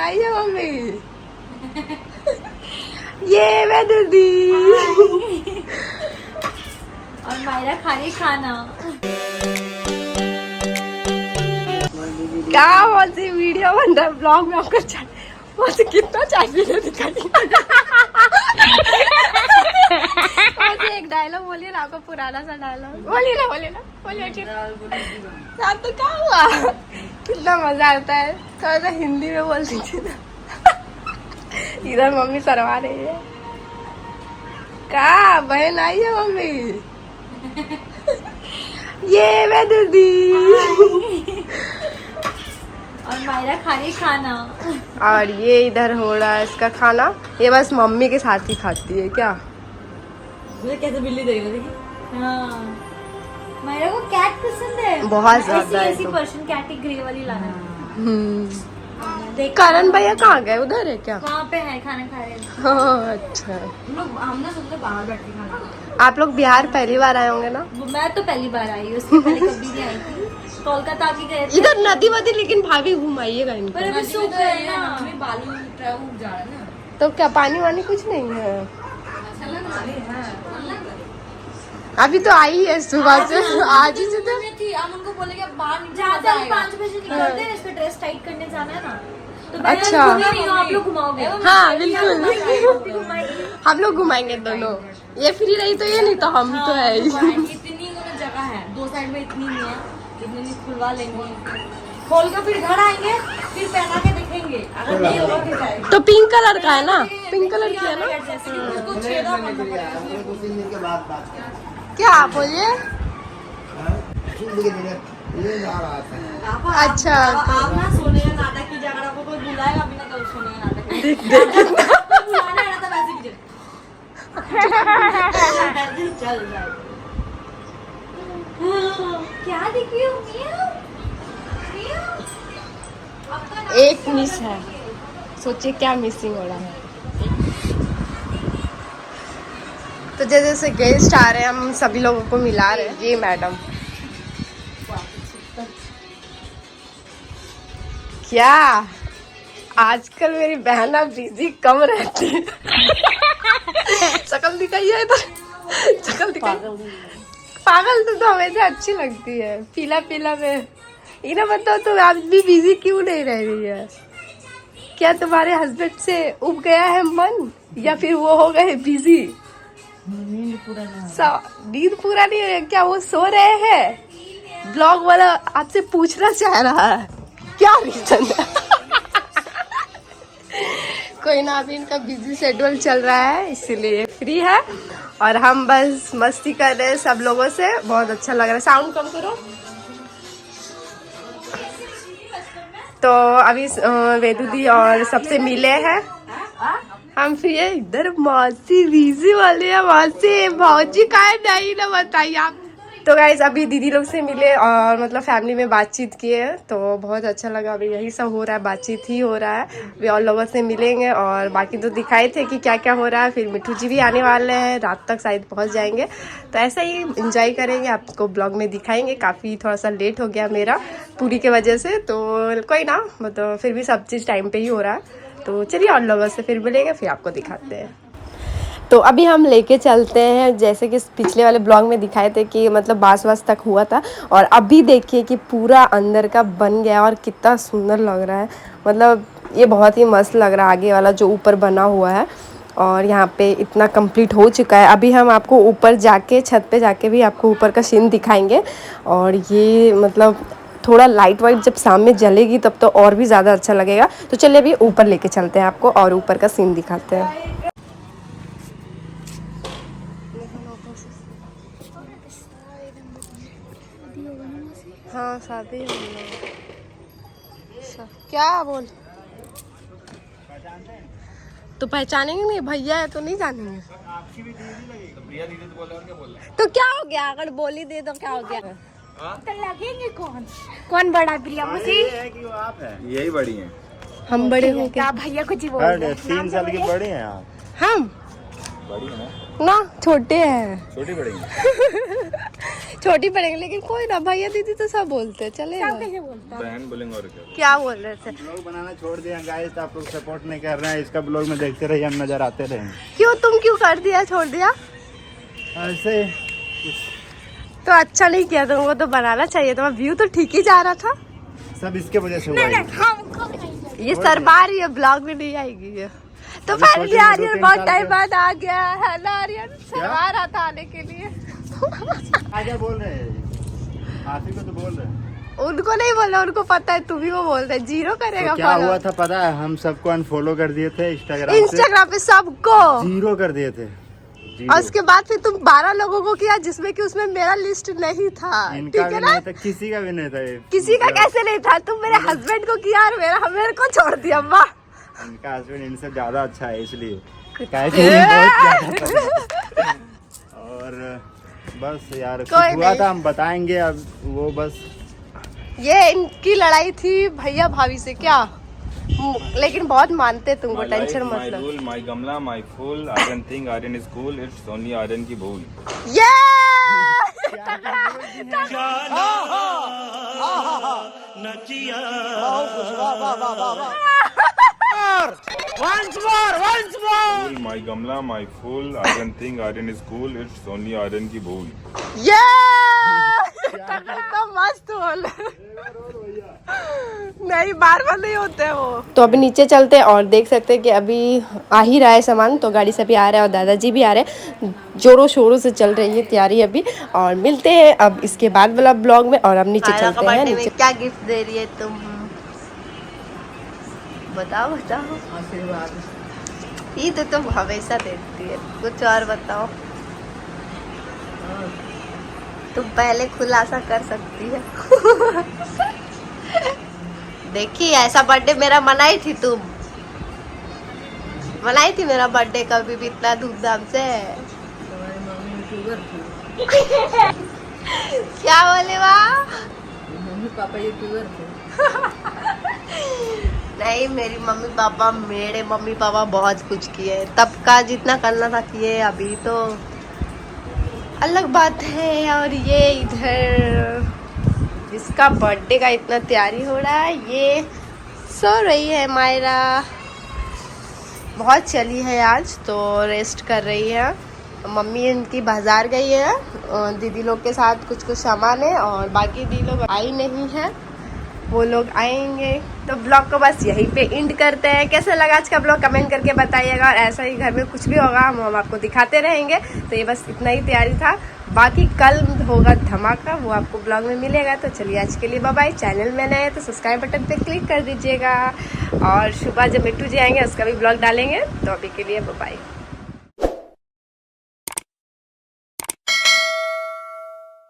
आई है मम्मी। ये मैं दीदी और मायरा खा रही खाना। क्या मौसी वीडियो बन रहा है ब्लॉग में आपको मौसी कितना चाय पीने दिखाई। मौसी एक डायलॉग बोलिए ना, आपको पुराना सा डायलॉग बोलिए ना बोलिए तो क्या हुआ। कितना मजा आता है, थोड़ा सा हिंदी में बोल दीजिए ना। इधर मम्मी सरवा रही है। क्या बहन आई है मम्मी। ये मैं दीदी और मायरा खा रही खाना। और ये इधर हो रहा है इसका खाना। ये बस मम्मी के साथ ही खाती है क्या। मुझे कैसे बिल्ली देगी देखिए। हाँ मायरा को कैट पसंद है बहुत ज्यादा है ऐसी तो। पर्शियन कैट ही ग्रे वाली लाना। देख करण भैया कहाँ गए, उधर है क्या। वहाँ पे है खाना खा रहे हैं। हाँ, अच्छा। हमने सोचा बाहर बैठ के खाना। आप लोग बिहार पहली बार आए होंगे ना। मैं तो पहली बार आई हूँ, उससे पहले कभी नहीं आई थी। कोलकाता आके गए थे। इधर नदी वदी, लेकिन भाभी घुमाइएगा इनको। पर अभी सूख गए ना। बालू उग जा रहा है ना। तो क्या पानी वानी कुछ नहीं है। अभी तो आई है सुबह से, आज ही से तो। हम उनको बोले कि बाहर जाते हम 5 बजे निकलते हैं, इसका ड्रेस टाइट करने जाना है ना। तो अच्छा। आप लोग घुमाओगे। हाँ बिल्कुल, हम लोग घुमाएंगे दोनों। ये फ्री रही तो ये, नहीं तो हम तो है ही। इतनी जगह है, 2 साइड में इतनी नहीं है, इतनी नहीं खुलवा लेंगे, खोल के फिर घर आएंगे, फिर पहना के देखेंगे। अगर नहीं होगा फिर जाएंगे। तो पिंक कलर का है ना, पिंक कलर की है ना। उसको छेदा मत करो। क्या बोलिए। अच्छा आप ना सोने का नाटक कीजिए, अगर आपको कोई बुलाएगा भी ना तो सोने का नाटक कीजिए। बुलाने आना था वैसे कीजिए। चल जाए। क्या दिख रही हो मियाँ? एक मिस है, सोचिए क्या मिसिंग हो रहा है। तो जैसे जैसे गेस्ट आ रहे हैं, हम सभी लोगों को मिला रहे हैं। ये मैडम क्या, आजकल मेरी बहना बिजी कम रहती है। शकल दिखाइए इधर, शकल दिखाइए। पागल तो हमेशा अच्छी लगती है, पीला पीला में। इन्हें बताओ तो आप भी बिजी क्यों नहीं रह रही है। क्या तुम्हारे हस्बैंड से उब गया है मन, या फिर वो हो गए बिजी। नींद पूरा नहीं है क्या, वो सो रहे हैं। ब्लॉग वाला आपसे पूछना चाह रहा है क्या रीजन है। कोई ना, अभी इनका बिजी शेड्यूल चल रहा है, इसीलिए फ्री है। और हम बस मस्ती कर रहे हैं सब लोगों से, बहुत अच्छा लग रहा है। साउंड कम करो। तो अभी वेदू दी और सबसे मिले हैं हम, फिर ये इधर मौसी बिजी वाले हैं। मौसी भौजी का है नहीं ना, बताइए आप। तो गाइस अभी दीदी लोग से मिले और मतलब फैमिली में बातचीत किए, तो बहुत अच्छा लगा। अभी यही सब हो रहा है, बातचीत ही हो रहा है। अभी और लोगों से मिलेंगे, और बाकी तो दिखाए थे कि क्या क्या हो रहा है। फिर मिठू जी भी आने वाले हैं, रात तक शायद पहुंच जाएंगे। तो ऐसा ही इंजॉय करेंगे, आपको ब्लॉग में दिखाएंगे। काफ़ी थोड़ा सा लेट हो गया मेरा पूरी के वजह से, तो कोई ना, मतलब फिर भी सब चीज़ टाइम पर ही हो रहा है। तो चलिए और लोगों से फिर मिलेंगे, फिर आपको दिखाते हैं। तो अभी हम लेके चलते हैं, जैसे कि पिछले वाले ब्लॉग में दिखाए थे कि मतलब बास तक हुआ था, और अभी देखिए कि पूरा अंदर का बन गया और कितना सुंदर लग रहा है। मतलब ये बहुत ही मस्त लग रहा है, आगे वाला जो ऊपर बना हुआ है। और यहाँ पे इतना कंप्लीट हो चुका है। अभी हम आपको ऊपर जाके, छत पे जाके भी आपको ऊपर का सीन दिखाएंगे। और ये मतलब थोड़ा लाइट वाइट जब सामने जलेगी तब तो और भी ज़्यादा अच्छा लगेगा। तो चलिए अभी ऊपर लेके चलते हैं आपको, और ऊपर का सीन दिखाते हैं। हाँ शादी क्या बोल, तो पहचानेंगे नहीं, भैया है तो नहीं जानेंगे। तो क्या हो गया, अगर बोली दे तो क्या हो गया। तो लगेंगे कौन बड़ा प्रिया मुझे आप है, यही बड़ी हैं। हम बड़े हो क्या भैया कुछ ही बोल 3 साल की बड़ी हैं आप। हम बड़ी है ना। ना छोटे हैं। छोटी पड़ेंगी। छोटी पड़ेंगे लेकिन कोई ना, भैया दीदी तो सब बोलते हैं, चलेगा। बहन बोलेंगे और क्या। क्या बोल रहे थे? ब्लॉग बनाना छोड़ दिया गाइस, तो आप लोग सपोर्ट नहीं कर रहे हैं। इसका ब्लॉग में देखते रहिए, हम नजर आते रहेंगे। क्यों, तुम क्यों कर दिया, छोड़ दिया? ऐसे तो अच्छा नहीं किया तुमको, तो बनाना चाहिए था। व्यू तो ठीक ही जा रहा था। सब इसके वजह से हुआ है। ये सरबार ये ब्लॉग में नहीं आएगी ये। तो फाइनली आर्यन बहुत टाइम बाद आ गया है ना। आर्यन सरवा रहा था आने के लिए। क्या बोल रहे हैं? आप ही को तो बोल रहे हैं। उनको नहीं बोला, उनको पता है, तुम ही को बोल रहे। जीरो करेगा। तो क्या हुआ था पता है? हम सबको अनफॉलो कर दिए थे इंस्टाग्राम पे सबको जीरो कर दिए थे। और उसके बाद फिर तुम 12 लोगों को किया, जिसमें कि उसमें मेरा लिस्ट नहीं था। इनका ठीक है भी ना? नहीं था, किसी का भी नहीं था। किसी का कैसे नहीं था? तुम मेरे हस्बैंड को किया और मेरे को छोड़ दिया। वाह, इनका हस्बैंड इनसे ज्यादा अच्छा है, इसलिए बहुत ज्यादा। और बस यार कुछ हुआ था, हम बताएंगे अब। वो बस ये इनकी लड़ाई थी भैया भाभी से क्या, लेकिन बहुत मानते तुमको, टेंशन मत लो। माय गमला माय फूल, Aryan think Aryan is cool, it's only Aryan की भूल। ये माय गमला माय फूल, Aryan think Aryan is cool, it's only Aryan की भूल। ये तो मस्त बोल। नहीं, बार बार नहीं होते वो। तो अभी नीचे चलते हैं और देख सकते हैं कि अभी आ ही रहा है सामान। तो गाड़ी से भी आ रहा है और दादाजी भी आ रहे हैं। जोरों शोरों से चल रही है तैयारी अभी। और मिलते हैं अब इसके बाद वाला ब्लॉग में। और अब नीचे चलते हैं। नीचे क्या गिफ्ट दे रही है तुम? बताओ बताओ। आशीर्वाद। ये तो तुम हमेशा देती है, कुछ और बताओ। तुम पहले खुलासा कर सकती है। देखी, ऐसा बर्थडे मेरा मनाई थी तुम? मनाई थी मेरा बर्थडे कभी भी इतना धूमधाम से? तुम्हारी मम्मी यूट्यूबर थी। क्या बोले वाह? मम्मी पापा यूट्यूबर थे। नहीं, मेरी मम्मी पापा बहुत कुछ किए। तब का जितना करना था किए, अभी तो अलग बात है। और ये इधर जिसका बर्थडे का इतना तैयारी हो रहा है, ये सो रही है मायरा। बहुत चली है आज, तो रेस्ट कर रही है। मम्मी इनकी बाजार गई है दीदी लोग के साथ, कुछ सामान है। और बाकी दीदी लोग आई नहीं है, वो लोग आएंगे। तो ब्लॉग को बस यहीं पे एंड करते हैं। कैसा लगा आज का ब्लॉग कमेंट करके बताइएगा। और ऐसा ही घर में कुछ भी होगा हम आपको दिखाते रहेंगे। तो ये बस इतना ही तैयारी था, बाकी कल होगा धमाका, वो आपको ब्लॉग में मिलेगा। तो चलिए आज के लिए बाय बाय। चैनल में नए तो सब्सक्राइब बटन पे क्लिक कर दीजिएगा। और सुबह जब मिट्टू जी आएंगे उसका भी ब्लॉग डालेंगे। तो अभी के लिए बाय बाय।